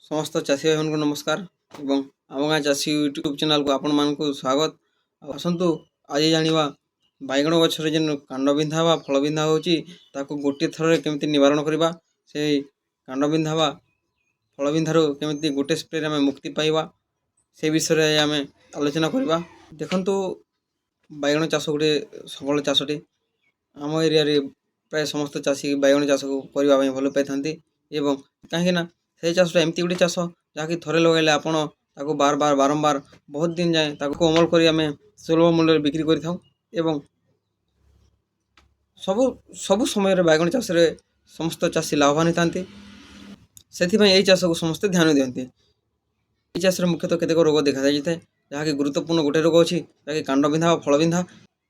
समस्त चाषी भाई को नमस्कार एवं आम गाँ चाषी यूट्यूब चैनल को आपण मान स्वागत। आसतु आज जाना बैगण गचर जेन कांड बिंधा व फल बिंधा होता गोटे थर केमी निवारण करवा से कांड बिंधा व फल बिंधार केमी गोटे स्प्रे आम मुक्ति पाइबा से विषय आम आलोचना करवा। देखु बैगण चाष गोटे सफल चाषटे आम एरिया प्राय समस्त चाषी बैगण चाष को करने भल पाई था कहीं से चाषटा एमती गोटे चाष जहाँकि थरे लगे आपण ताको बार बार बारंबार बहुत दिन जाए अमल कर सुलभ मूल्य बिक्री कर सबु सबु समय बैगण चाष समस्त चाषी लाभवान होता से चाष को समस्ते ध्यान दिखती। ये चाष मुख्यतः केतेक रोग देखा जाए जहाँकि गुरुत्वपूर्ण गोटे रोग अच्छी जहाँकि कांड बिंधा फल बिंधा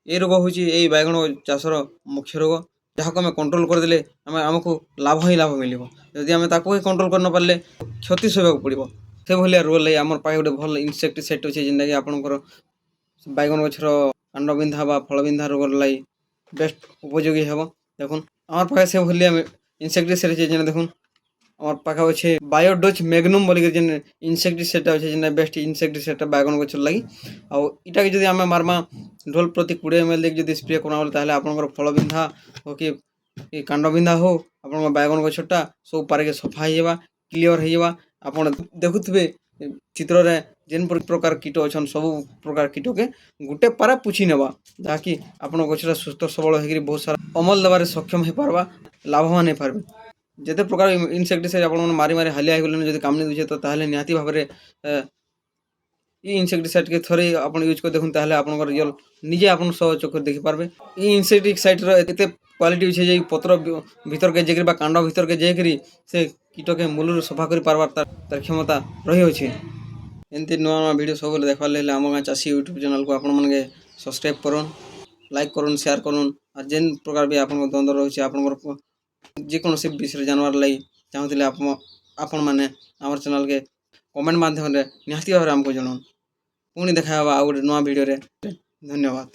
ये रोग हूँ यही बैगण चाषर मुख्य रोग जहाँ को आम कंट्रोल करदे आमको लाभ ही लाभ मिल जदि आम ताको ही कंट्रोल कर न पारे क्षति सहवाक पड़ो से भाया रोग लगे आम पाए गोटे भल इनसेक्टिसाइड अच्छे जेनटा कि आपंकर बैगण गचर कांड बिंधा व फल बिंधा रोग लगे बेस्ट उपयोगी हे। देखुन आम पाखे से भाया इनसेक्टिसाइड अच्छे जेना देखुन आम पाखे अच्छे बायोडोज मैग्नुम बोलिक जेन इनसेक्टिसाइड अच्छे जेना बेस्ट इनसेक्टिसाइड बैगण गचर लगी आटा कि आम मारमा ढोल प्रति 20 ml देखिए स्प्रे करना आपंकर फल बिंधा हो कि कांड बिंधा हो आप बैगण गछटा सब पारे सफा हो क्लीयर हो आप देखुवे चित्र रे जेन प्रकार कीट अच्छा सब प्रकार कीट के गोटे पारा पुछि नेबा जहाँकि आप गछटा सुस्थ सबल हो बहुत सारा अमल देवार सक्षम हो पार्बा लाभवान हो पार्बे जिते प्रकार इनसेक्टिसाइड आप मारी मारी हालिया होगले काम नहीं दूचे तो निहाती भाव में ये इनसेक्टिसाइड के थोड़े आप यूज कर देखते आप रियल निजे आप चोख देखिपारे। ये इनसेक्टिसाइड एत क्वालिटी अच्छे जे पत्र भीतर के जाकर कांड भीतर के जाकर से कीट के मूल सफा कर पार्बार तार क्षमता रही अच्छे। एमती नुआ नुआ वीडियो सब देखवार लगे आम गाँ चाषी यूट्यूब चैनल को आपण मैंने सब्सक्राइब करन लाइक करन शेयर करन और जेन प्रकार भी आप द्वंद्व रही है जेकोसी विषय जानवर लगी चाहूले आपण मैंने आम चैनल के कमेंट माध्यम निहाती भाव में आमको जनाऊन पुणी देखा आउ गोटे नुआ वीडियो रे। धन्यवाद।